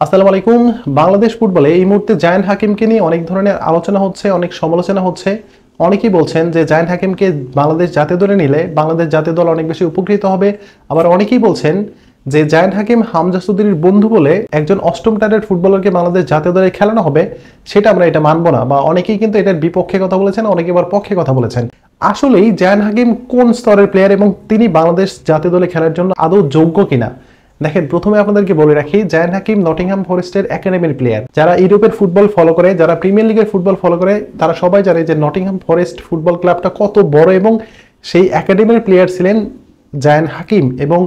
আসসালামু আলাইকুম। বাংলাদেশ ফুটবলে এই মুহূর্তে জায়ান হাকিমকে নিয়ে অনেক ধরনের আলোচনা হচ্ছে, অনেক সমালোচনা হচ্ছে। অনেকেই বলছেন যে জায়ান হাকিমকে বাংলাদেশ জাতীয় দলে নিলে বাংলাদেশ জাতীয় দল অনেক বেশি উপকৃত হবে। আবার অনেকেই বলছেন যে জায়ান হাকিম হামজা চৌধুরীর বন্ধু বলে একজন অষ্টম টায়ারের ফুটবলারকে বাংলাদেশ জাতীয় দলে খেলানো হবে, সেটা আমরা এটা মানবো না। বা অনেকেই কিন্তু এটার বিপক্ষে কথা বলেছেন, অনেকে আবার পক্ষে কথা বলেছেন। আসলেই জায়ান হাকিম কোন স্তরের প্লেয়ার এবং তিনি বাংলাদেশ জাতীয় দলে খেলার জন্য আদৌ যোগ্য কিনা? দেখেন, প্রথমে আপনাদেরকে বলে রাখি, জায়ান হাকিম নটিংহাম ফরেস্টের একাডেমির প্লেয়ার। যারা ইউরোপের ফুটবল ফলো করে, যারা প্রিমিয়ার লিগের ফুটবল ফলো করে, তারা সবাই জানে যে নটিংহাম ফরেস্ট ফুটবল ক্লাবটা কত বড়, এবং সেই একাডেমির প্লেয়ার ছিলেন জায়ান হাকিম। এবং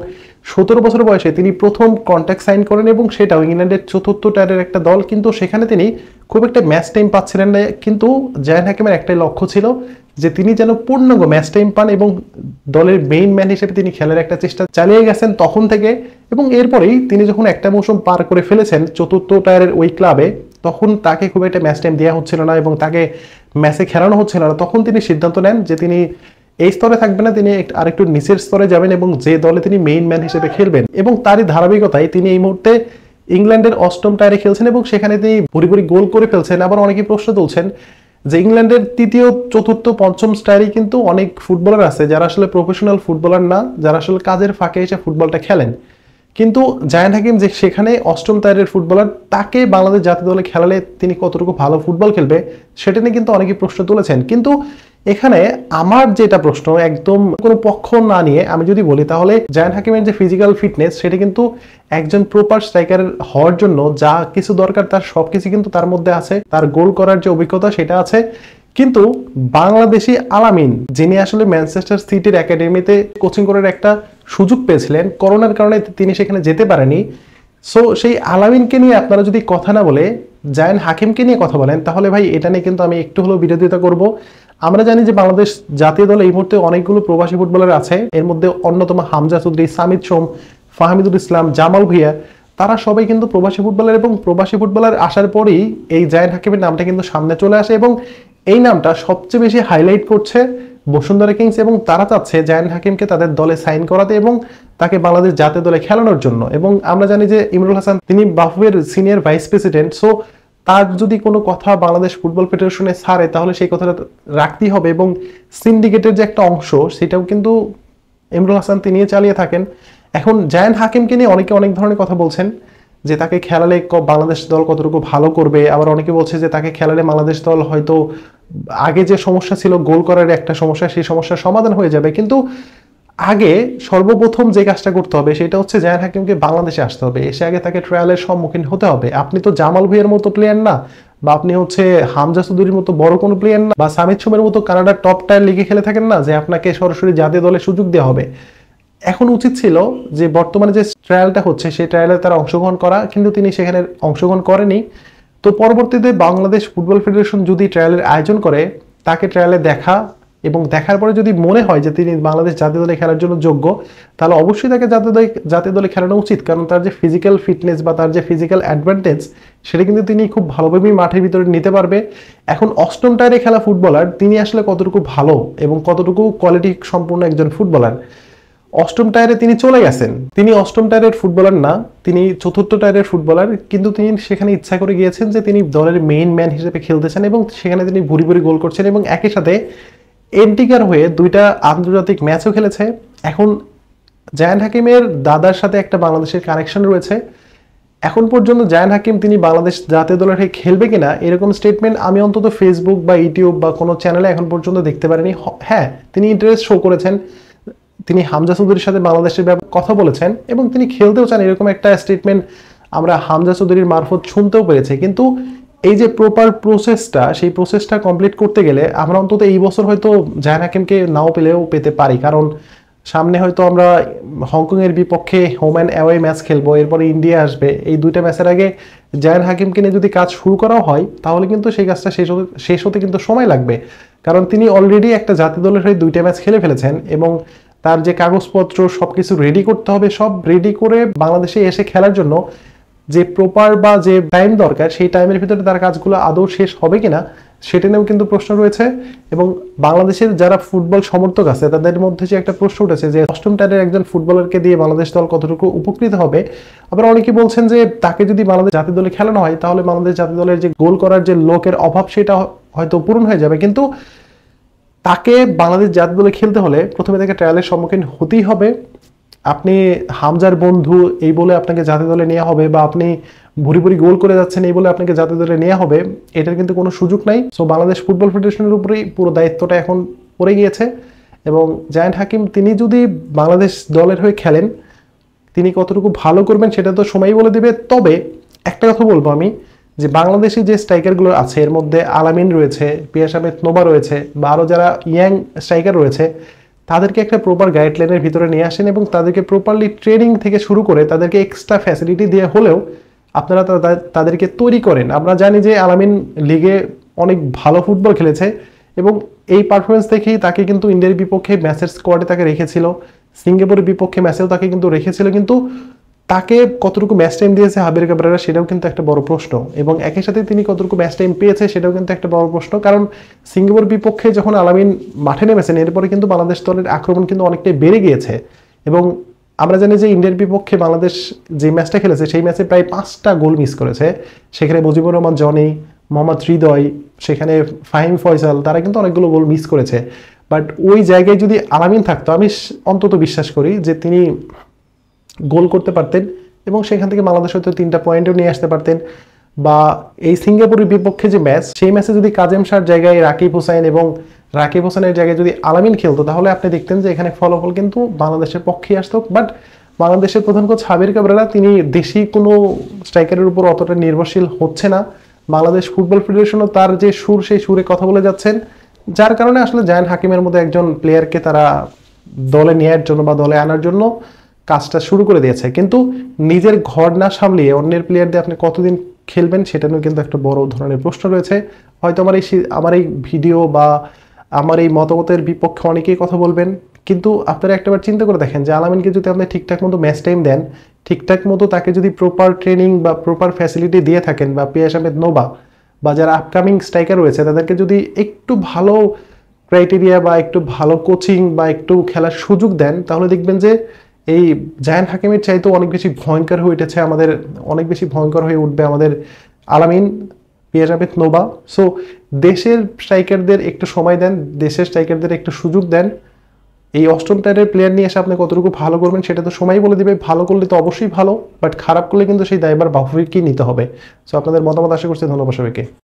17 বছর বয়সে তিনি প্রথম কন্ট্রাক্ট সাইন করেন, এবং সেটাও ইংল্যান্ডের চতুর্থ টায়ারের একটা দল। কিন্তু সেখানে তিনি খুব একটা ম্যাচ টাইম পাচ্ছিলেন না। কিন্তু জায়ান হাকিমের একটাই লক্ষ্য ছিল যে তিনি যেন পূর্ণাঙ্গ ম্যাচ টাইম পান, এবং দলের মেইন ম্যান হিসেবে তিনি খেলার একটা চেষ্টা চালিয়ে গেছেন তখন থেকে। এবং এরপরেই তিনি যখন একটা মৌসুম পার করে ফেলেছেন চতুর্থ টায়ারের ওই ক্লাবে, তখন তাকে খুব একটা ম্যাচ টাইম দেওয়া হচ্ছিল না এবং তাকে ম্যাচে খেলানো হচ্ছিল না। তখন তিনি সিদ্ধান্ত নেন যে তিনি এই স্তরে থাকবেন না, তিনি আরেকটু নিচের স্তরে যাবেন এবং যে দলে তিনি মেইন ম্যান হিসেবে খেলবেন। এবং তারই ধারাবাহিকতায় তিনি এই মুহূর্তে ইংল্যান্ডের অষ্টম টায়ারে খেলছেন এবং সেখানে তিনি ভুরি ভুরি গোল করে ফেলছেন। আবার অনেকে প্রশ্ন তুলছেন যে ইংল্যান্ডের তৃতীয়, চতুর্থ, পঞ্চম স্টারে কিন্তু অনেক ফুটবলার আছে যারা আসলে প্রফেশনাল ফুটবলার না, যারা আসলে কাজের ফাঁকে এসে ফুটবলটা খেলেন। কিন্তু জায়ান হাকিম যে সেখানে অষ্টম টায়ারের ফুটবলার, তাকে বাংলাদেশ জাতীয় দলে খেলালে তিনি কতটুকু ভালো ফুটবল খেলবে সেটা নিয়ে কিন্তু অনেকে প্রশ্ন তুলেছেন। কিন্তু এখানে আমার যেটা প্রশ্ন, একদম কোনো পক্ষ না নিয়ে আমি যদি বলি, তাহলে জায়ান হাকিমের যে ফিজিক্যাল ফিটনেস, সেটা কিন্তু একজন প্রপার স্ট্রাইকার হওয়ার জন্য যা কিছু দরকার তার সবকিছু কিন্তু তার মধ্যে আছে। তার গোল করার যে অভিজ্ঞতা সেটা আছে। কিন্তু বাংলাদেশি আলামিন, যিনি আসলে ম্যানচেস্টার সিটির একাডেমিতে কোচিং করার একটা সুযোগ পেয়েছিলেন, করোনার কারণে তিনি সেখানে যেতে পারেনি। সো সেই আলামিনকে নিয়ে আপনারা যদি কথা না বলে জায়ান হাকিমকে নিয়ে কথা বলেন, তাহলে ভাই এটা নিয়ে কিন্তু আমি একটু হলেও বিরোধিতা করব। আমরা জানি যে বাংলাদেশ জাতীয় দলে এই মুহূর্তে অনেকগুলো প্রবাসী ফুটবলার আছে। এর মধ্যে অন্যতম হামজা চৌধুরী, সামিদ সোম, ফাহমিদুল ইসলাম, জামাল ভুঁইয়া, তারা সবাই কিন্তু প্রবাসী ফুটবলার। এবং প্রবাসী ফুটবলার আসার পরেই এই জায়ান হাকিমের নামটা কিন্তু সামনে চলে আসে, এবং এই নামটা সবচেয়ে বেশি হাইলাইট করছে বসুন্ধরা কিংস। এবং তারা চাচ্ছে জায়ান হাকিমকে তাদের দলে সাইন করাতে এবং তাকে বাংলাদেশ জাতীয় দলে খেলানোর জন্য। এবং আমরা জানি যে ইমরুল হাসান তিনি বাফুফের সিনিয়র ভাইস প্রেসিডেন্ট। সো তার যদি কোনো কথা বাংলাদেশ ফুটবল ফেডারেশনে ছাড়ে, তাহলে সেই কথাটা রাখতেই হবে। এবং সিন্ডিকেটের যে একটা অংশ, সেটাও কিন্তু ইমরুল হাসান তিনি চালিয়ে থাকেন। এখন জায়ান হাকিমকে নিয়ে অনেকে অনেক ধরনের কথা বলছেন যে তাকে খেলালে বাংলাদেশ দল কতটুকু ভালো করবে। আবার অনেকে বলছে যে তাকে খেলালে বাংলাদেশ দল হয়তো আগে যে সমস্যা ছিল গোল করার একটা সমস্যা, সেই সমস্যার সমাধান হয়ে যাবে। কিন্তু আগে সর্বপ্রথম যে কাজটা করতে হবে সেটা হচ্ছে জায়ান হাকিমকে বাংলাদেশে আসতে হবে, এসে আগে তাকে ট্রায়ালের সম্মুখীন হতে হবে। আপনি তো জামাল ভুঁইয়ার মতো প্লেয়ার না, বা আপনি হচ্ছে হামজা চৌধুরীর মতো বড় কোনো প্লেয়ার না, বা সামিদ সোমের মতো কানাডার টপ টায়ার লিগে খেলে থাকেন না যে আপনাকে সরাসরি জাতীয় দলে সুযোগ দেওয়া হবে। এখন উচিত ছিল যে বর্তমানে যে ট্রায়ালটা হচ্ছে সেই ট্রায়ালে তারা অংশগ্রহণ করা, কিন্তু তিনি সেখানে অংশগ্রহণ করেনি। তো পরবর্তীতে বাংলাদেশ ফুটবল ফেডারেশন যদি ট্রায়ালের আয়োজন করে, তাকে ট্রায়ালে দেখা, এবং দেখার পরে যদি মনে হয় যে তিনি বাংলাদেশ জাতীয় দলে খেলার জন্য যোগ্য, তাহলে অবশ্যই তাকে জাতীয় দলে খেলানো উচিত। কারণ তার যে ফিজিক্যাল ফিটনেস বা তার যে ফিজিক্যাল অ্যাডভান্টেজ, সেটা কিন্তু তিনি খুব ভালোভাবেই মাঠের ভিতরে নিতে পারবে। এখন অষ্টম টায়ারে খেলা ফুটবলার, তিনি আসলে কতটুকু ভালো এবং কতটুকু কোয়ালিটি সম্পূর্ণ একজন ফুটবলার, অষ্টম টায়ারে তিনি চলে গেছেন। তিনি অষ্টম টায়ারের ফুটবলার না, তিনি চতুর্থ টায়ারের ফুটবলার। কিন্তু তিনি সেখানে ইচ্ছা করে গিয়েছেন যে তিনি দলের মেইন ম্যান হিসেবে খেলতে চান, এবং সেখানে তিনি ভুরি ভুরি গোল করছেন এবং একই সাথে এন্টিকার হয়ে 2টা আন্তর্জাতিক ম্যাচও খেলেছে। এখন জায়ান হাকিমের দাদার সাথে একটা বাংলাদেশের কানেকশন রয়েছে। এখন পর্যন্ত জায়ান হাকিম তিনি বাংলাদেশ জাতীয় দলের হয়ে খেলবে কিনা এরকম স্টেটমেন্ট আমি অন্তত ফেসবুক বা ইউটিউব বা কোনো চ্যানেলে এখন পর্যন্ত দেখতে পারিনি। হ্যাঁ, তিনি ইন্টারেস্ট শো করেছেন, তিনি হামজা চৌধুরীর সাথে বাংলাদেশের ব্যাপারে কথা বলেছেন এবং তিনি খেলতেও চান, এরকম একটা স্টেটমেন্ট আমরা হামজা চৌধুরীর মারফত শুনতেও পেরেছি। কিন্তু এই যে প্রপার প্রসেসটা, সেই প্রসেসটা কমপ্লিট করতে গেলে আমরা অন্তত এই বছর হয়তো জায়ান হাকিমকে নাও পেলেও পেতে পারি। কারণ সামনে হয়তো আমরা হংকংয়ের বিপক্ষে হোম অ্যান্ড অ্যাওয়ে ম্যাচ খেলবো, এরপরে ইন্ডিয়া আসবে। এই 2টা ম্যাচের আগে জায়ান হাকিমকে নিয়ে যদি কাজ শুরু করাও হয়, তাহলে কিন্তু সেই কাজটা শেষ হতে কিন্তু সময় লাগবে। কারণ তিনি অলরেডি একটা জাতীয় দলের হয়ে 2টা ম্যাচ খেলে ফেলেছেন, এবং তার যে কাগজপত্র সবকিছু রেডি করতে হবে, সব রেডি করে বাংলাদেশে এসে খেলার জন্য যে প্রপার বা যে টাইম দরকার, সেই টাইমের ভিতরে তার কাজগুলো আদৌ শেষ হবে কিনা সেটা নিয়েও কিন্তু প্রশ্ন রয়েছে। এবং বাংলাদেশের যারা ফুটবল সমর্থক আছে তাদের মধ্যে যে একটা প্রশ্ন উঠেছে যে অষ্টম টায়ারের একজন ফুটবলারকে দিয়ে বাংলাদেশ দল কতটুকু উপকৃত হবে। আবার অনেকে বলছেন যে তাকে যদি বাংলাদেশ জাতীয় দলে খেলানো হয় তাহলে বাংলাদেশ জাতীয় দলের যে গোল করার যে লোকের অভাব সেটা হয়তো পূরণ হয়ে যাবে, কিন্তু তাকে বাংলাদেশ জাতীয় দলে খেলতে হলে প্রথমে তাকে ট্রায়ালের সম্মুখীন হতেই হবে। আপনি হামজার বন্ধু এই বলে আপনাকে জাতীয় দলে নেওয়া হবে, বা আপনি ভুরি ভুরি গোল করে যাচ্ছেন এই বলে আপনাকে জাতীয় দলে নেওয়া হবে, এটার কিন্তু কোনো সুযোগ নাই। সো বাংলাদেশ ফুটবল ফেডারেশনের উপরেই পুরো দায়িত্বটা এখন পড়ে গিয়েছে। এবং জায়ান্ট হাকিম তিনি যদি বাংলাদেশ দলের হয়ে খেলেন, তিনি কতটুকু ভালো করবেন সেটা তো সময়ই বলে দেবে। তবে একটা কথা বলবো আমি, যে বাংলাদেশি যে স্ট্রাইকারগুলো আছে এর মধ্যে আলামিন রয়েছে, পিয়াস আহমেদ নোবা রয়েছে, বা আরও যারা ইয়াং স্ট্রাইকার রয়েছে, তাদেরকে একটা প্রপার গাইডলাইনের ভিতরে নিয়ে আসেন এবং তাদেরকে প্রপারলি ট্রেনিং থেকে শুরু করে তাদেরকে এক্সট্রা ফ্যাসিলিটি দিয়ে হলেও আপনারা তাদেরকে তৈরি করেন। আমরা জানি যে আলামিন লিগে অনেক ভালো ফুটবল খেলেছে এবং এই পারফরমেন্স দেখেই তাকে কিন্তু ইন্ডিয়ার বিপক্ষে ম্যাচের স্কোয়াডে তাকে রেখেছিল, সিঙ্গাপুরের বিপক্ষে ম্যাচেও তাকে কিন্তু রেখেছিল, কিন্তু তাকে কতটুকু ম্যাচ টাইম দিয়েছে হাবির কাবরেরা সেটাও কিন্তু একটা বড় প্রশ্ন, এবং একই সাথে তিনি কতটুকু ম্যাচ টাইম পেয়েছে সেটাও কিন্তু একটা বড় প্রশ্ন। কারণ সিঙ্গাপুর বিপক্ষে যখন আলামিন মাঠে নেমেছেন এরপরে কিন্তু বাংলাদেশ দলের আক্রমণ কিন্তু অনেকটাই বেড়ে গিয়েছে। এবং আমরা জানি যে ইন্ডিয়ার বিপক্ষে বাংলাদেশ যে ম্যাচটা খেলেছে সেই ম্যাচে প্রায় 5টা গোল মিস করেছে। সেখানে মুজিবুর রহমান জনি, মোহাম্মদ হৃদয়, সেখানে ফাহিম ফয়সাল, তারা কিন্তু অনেকগুলো গোল মিস করেছে। বাট ওই জায়গায় যদি আলামিন থাকতো আমি অন্তত বিশ্বাস করি যে তিনি গোল করতে পারতেন এবং সেখান থেকে বাংলাদেশ হয়তো 3টা পয়েন্টও নিয়ে আসতে পারতেন। বা এই সিঙ্গাপুরের বিপক্ষে যে ম্যাচ, সেই ম্যাচে যদি কাজেম শাহর জায়গায় রাকিব হোসেন এবং রাকিব হোসেনের জায়গায় যদি আলামিন খেলতো তাহলে আপনি দেখতেন যে এখানে ফলাফল কিন্তু বাংলাদেশের পক্ষেই আসতো। বাট বাংলাদেশের প্রধান কোচ হাবির কাবরেরা তিনি দেশি কোনো স্ট্রাইকারের উপর অতটা নির্ভরশীল হচ্ছে না। বাংলাদেশ ফুটবল ফেডারেশনও তার যে সুর সেই সুরে কথা বলে যাচ্ছেন, যার কারণে আসলে জায়ান্ট হাকিমের মতো একজন প্লেয়ারকে তারা দলে নেওয়ার জন্য বা দলে আনার জন্য কাজটা শুরু করে দিয়েছে। কিন্তু নিজের ঘর না সামলিয়ে অন্যের প্লেয়ার দিয়ে আপনি কতদিন খেলবেন সেটা নিয়েও কিন্তু একটা বড় ধরনের প্রশ্ন রয়েছে। হয়তো আমার এই ভিডিও বা আমার এই মতামতের বিপক্ষে অনেকেই কথা বলবেন, কিন্তু আপনারা একটাবার চিন্তা করে দেখেন যে আলামিনকে যদি আপনি ঠিকঠাক মতো ম্যাচ টাইম দেন, ঠিকঠাক মতো তাকে যদি প্রপার ট্রেনিং বা প্রপার ফ্যাসিলিটি দিয়ে থাকেন, বা পিয়াস আহমেদ নোবা বা যারা আপকামিং স্ট্রাইকার রয়েছে তাদেরকে যদি একটু ভালো ক্রাইটেরিয়া বা একটু ভালো কোচিং বা একটু খেলার সুযোগ দেন, তাহলে দেখবেন যে এই জায়ান্ট হাকিমের চাইতেও অনেক বেশি ভয়ঙ্কর হয়ে উঠেছে আমাদের, অনেক বেশি ভয়ঙ্কর হয়ে উঠবে আমাদের আলামিন, পিয়াস আহমেদ নোবা। সো দেশের স্ট্রাইকারদের একটু সময় দেন, দেশের স্ট্রাইকারদের একটু সুযোগ দেন। এই অষ্টম টায়ারের প্লেয়ার নিয়ে এসে আপনি কতটুকু ভালো করবেন সেটা তো সময়ই বলে দিবে। ভালো করলে তো অবশ্যই ভালো, বাট খারাপ করলে কিন্তু সেই দায়ভার বাফুফেকেই নিতে হবে। সো আপনাদের মতামত আশা করছি। ধন্যবাদ সবাইকে।